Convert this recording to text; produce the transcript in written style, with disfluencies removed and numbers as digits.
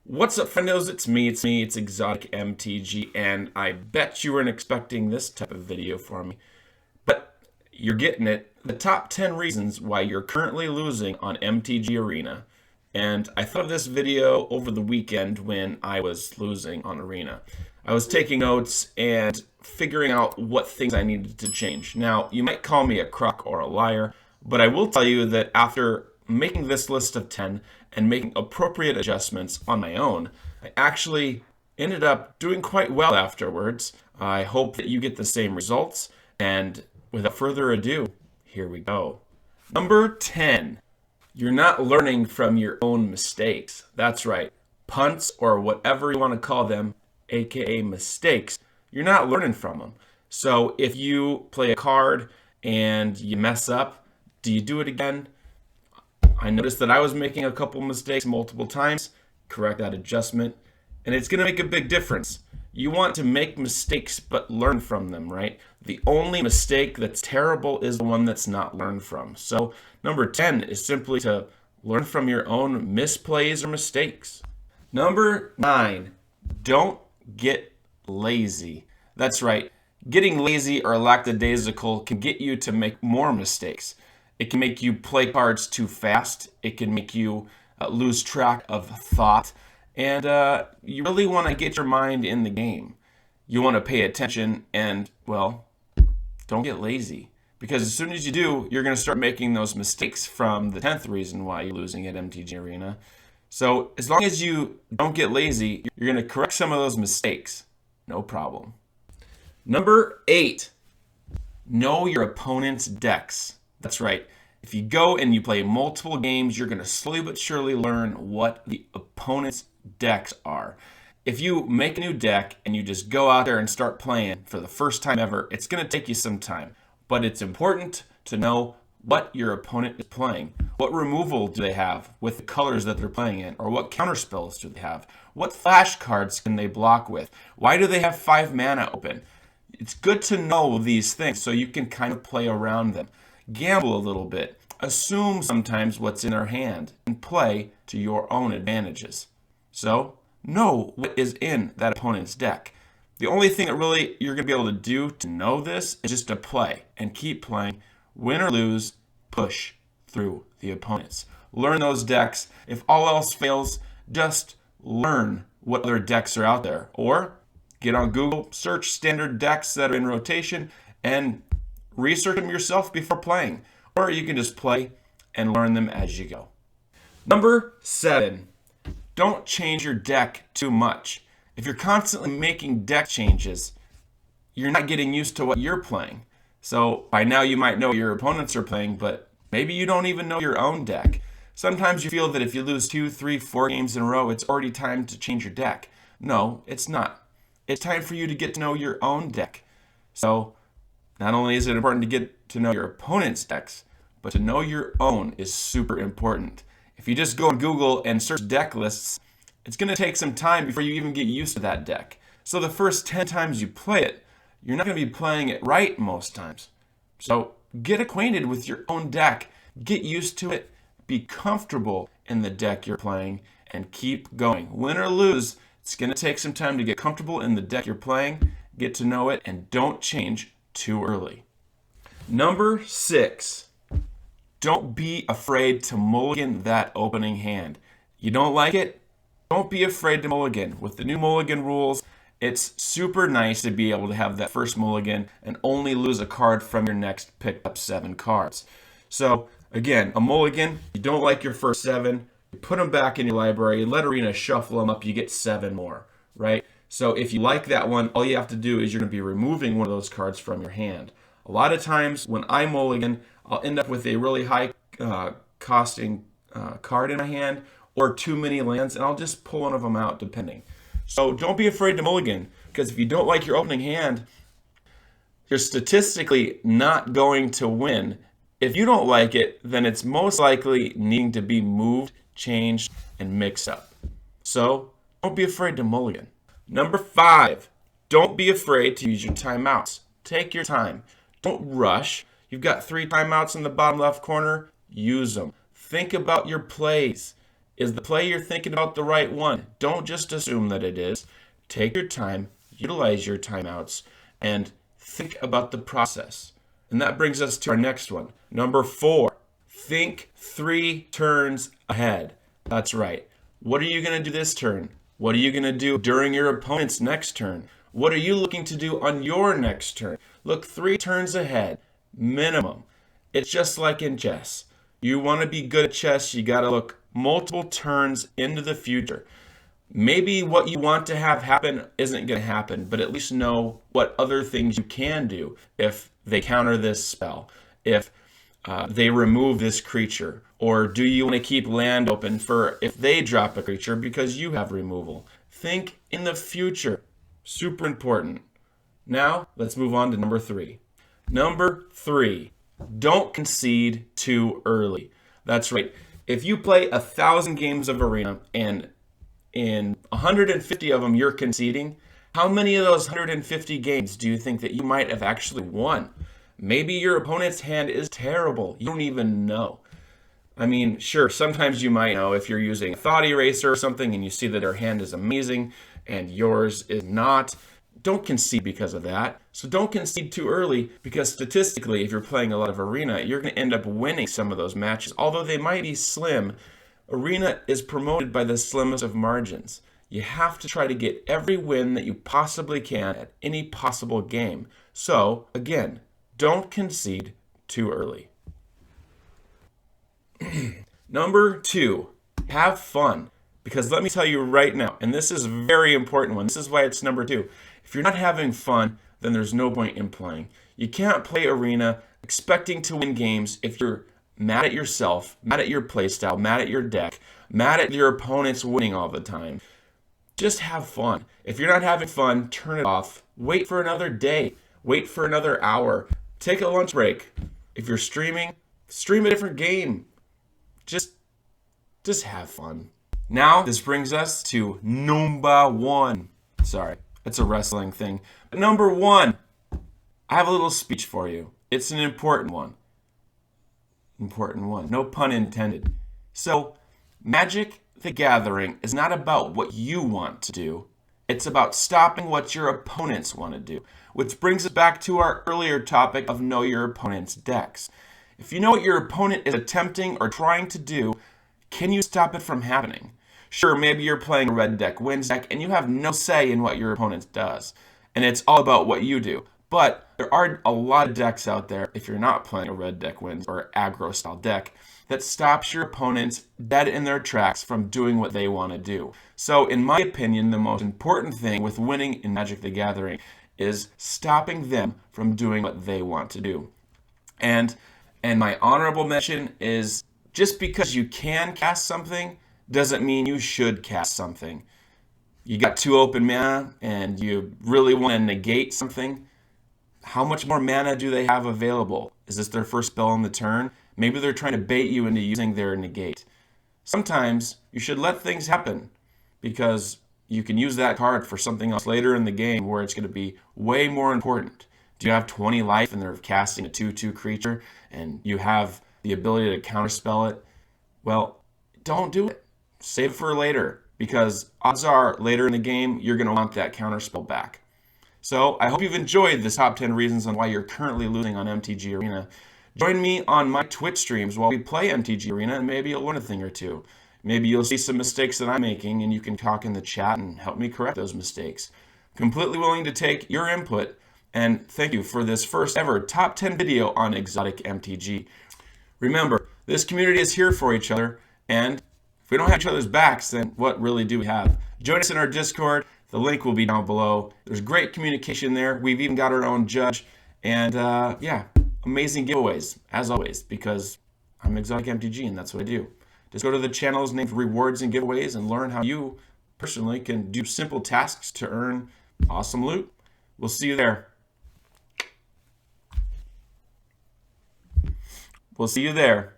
What's up, friendos? It's me, it's ExoticMTG, and I bet you weren't expecting this type of video from me. But you're getting it. The top 10 reasons why you're currently losing on MTG Arena. And I thought of this video over the weekend when I was losing on Arena. I was taking notes and figuring out what things I needed to change. Now, you might call me a crock or a liar, but I will tell you that after making this list of 10 and making appropriate adjustments on my own, I actually ended up doing quite well afterwards. I hope that you get the same results, and without further ado, here we go. Number 10, you're not learning from your own mistakes. That's right, punts or whatever you want to call them, aka mistakes, you're not learning from them. So if you play a card and you mess up, do you do it again? I noticed that I was making a couple mistakes multiple times. Correct that adjustment, and it's going to make a big difference. You want to make mistakes but learn from them, right? The only mistake that's terrible is the one that's not learned from. So number 10 is simply to learn from your own misplays or mistakes. Number 9, don't get lazy. That's right. Getting lazy or lackadaisical can get you to make more mistakes. It can make you play cards too fast. It can make you lose track of thought. And you really want to get your mind in the game. You want to pay attention and, well, don't get lazy. Because as soon as you do, you're going to start making those mistakes from the 10th reason why you're losing at MTG Arena. So as long as you don't get lazy, you're going to correct some of those mistakes. No problem. Number 8, know your opponent's decks. That's right. If you go and you play multiple games, you're going to slowly but surely learn what the opponent's decks are. If you make a new deck and you just go out there and start playing for the first time ever, it's going to take you some time. But it's important to know what your opponent is playing. What removal do they have with the colors that they're playing in? Or what counter spells do they have? What flash cards can they block with? Why do they have 5 mana open? It's good to know these things so you can kind of play around them. Gamble a little bit. Assume sometimes what's in their hand and play to your own advantages. So, know what is in that opponent's deck. The only thing that really you're going to be able to do to know this is just to play and keep playing. Win or lose, push through the opponents. Learn those decks. If all else fails, just learn what other decks are out there. Or get on Google, search standard decks that are in rotation, and research them yourself before playing. Or you can just play and learn them as you go. Number 7, don't change your deck too much. If you're constantly making deck changes, you're not getting used to what you're playing. So by now you might know what your opponents are playing, but maybe you don't even know your own deck. Sometimes you feel that if you lose 2, 3, 4 games in a row, it's already time to change your deck. No, it's not. It's time for you to get to know your own deck. So not only is it important to get to know your opponent's decks, but to know your own is super important. If you just go on Google and search deck lists, it's going to take some time before you even get used to that deck. So the first 10 times you play it, you're not going to be playing it right most times. So get acquainted with your own deck, get used to it, be comfortable in the deck you're playing, and keep going. Win or lose, it's going to take some time to get comfortable in the deck you're playing, get to know it, and don't change too early. Number 6, don't be afraid to mulligan that opening hand. You don't like it? Don't be afraid to mulligan. With the new mulligan rules, it's super nice to be able to have that first mulligan and only lose a card from your next picked up 7 cards. So again, a mulligan, you don't like your first 7, you put them back in your library, you let Arena shuffle them up, you get 7 more, right? So if you like that one, all you have to do is you're going to be removing one of those cards from your hand. A lot of times when I mulligan, I'll end up with a really high costing card in my hand or too many lands, and I'll just pull one of them out depending. So don't be afraid to mulligan, because if you don't like your opening hand, you're statistically not going to win. If you don't like it, then it's most likely needing to be moved, changed, and mixed up. So don't be afraid to mulligan. Number 5, don't be afraid to use your timeouts. Take your time. Don't rush. You've got 3 timeouts in the bottom left corner. Use them. Think about your plays. Is the play you're thinking about the right one? Don't just assume that it is. Take your time, utilize your timeouts, and think about the process. And that brings us to our next one. Number 4, think 3 turns ahead. That's right. What are you going to do this turn? What are you going to do during your opponent's next turn? What are you looking to do on your next turn? Look 3 turns ahead, minimum. It's just like in chess. You want to be good at chess, you got to look multiple turns into the future. Maybe what you want to have happen isn't going to happen, but at least know what other things you can do if they counter this spell, if they remove this creature, or do you want to keep land open for if they drop a creature because you have removal. Think in the future. Super important. Now, let's move on to number 3. Number 3, don't concede too early. That's right. If you play 1,000 games of Arena and in 150 of them you're conceding, how many of those 150 games do you think that you might have actually won? Maybe your opponent's hand is terrible. You don't even know. I mean, sure, sometimes you might know if you're using a Thought Eraser or something and you see that their hand is amazing and yours is not. Don't concede because of that. So don't concede too early, because statistically, if you're playing a lot of Arena, you're going to end up winning some of those matches. Although they might be slim, Arena is promoted by the slimmest of margins. You have to try to get every win that you possibly can at any possible game. So, again, don't concede too early. Number 2, have fun. Because let me tell you right now, and this is a very important one, this is why it's number 2. If you're not having fun, then there's no point in playing. You can't play Arena expecting to win games if you're mad at yourself, mad at your playstyle, mad at your deck, mad at your opponents winning all the time. Just have fun. If you're not having fun, turn it off. Wait for another day. Wait for another hour. Take a lunch break. If you're streaming, stream a different game. Just have fun. Now, this brings us to number 1. Sorry, it's a wrestling thing. But number 1, I have a little speech for you. It's an important one. Important one. No pun intended. So, Magic the Gathering is not about what you want to do. It's about stopping what your opponents want to do. Which brings us back to our earlier topic of know your opponent's decks. If you know what your opponent is attempting or trying to do, can you stop it from happening? Sure, maybe you're playing a red deck wins deck and you have no say in what your opponent does. And it's all about what you do. But there are a lot of decks out there, if you're not playing a red deck wins or aggro style deck, that stops your opponents dead in their tracks from doing what they want to do. So in my opinion, the most important thing with winning in Magic the Gathering is stopping them from doing what they want to do. And my honorable mention is, just because you can cast something doesn't mean you should cast something. You got 2 open mana and you really want to negate something. How much more mana do they have available? Is this their first spell on the turn? Maybe they're trying to bait you into using their negate. Sometimes you should let things happen, because you can use that card for something else later in the game where it's going to be way more important. Do you have 20 life and they're casting a 2/2 creature and you have the ability to counterspell it? Well, don't do it. Save it for later, because odds are later in the game you're going to want that counterspell back. So I hope you've enjoyed the top 10 reasons on why you're currently losing on MTG Arena. Join me on my Twitch streams while we play MTG Arena, and maybe you'll learn a thing or two. Maybe you'll see some mistakes that I'm making and you can talk in the chat and help me correct those mistakes. Completely willing to take your input, and thank you for this first ever top 10 video on ExoticMTG. Remember, this community is here for each other, and if we don't have each other's backs, then what really do we have? Join us in our Discord. The link will be down below. There's great communication there. We've even got our own judge. And yeah, amazing giveaways, as always, because I'm ExoticMTG and that's what I do. Just go to the channels named Rewards and Giveaways and learn how you personally can do simple tasks to earn awesome loot. We'll see you there. We'll see you there.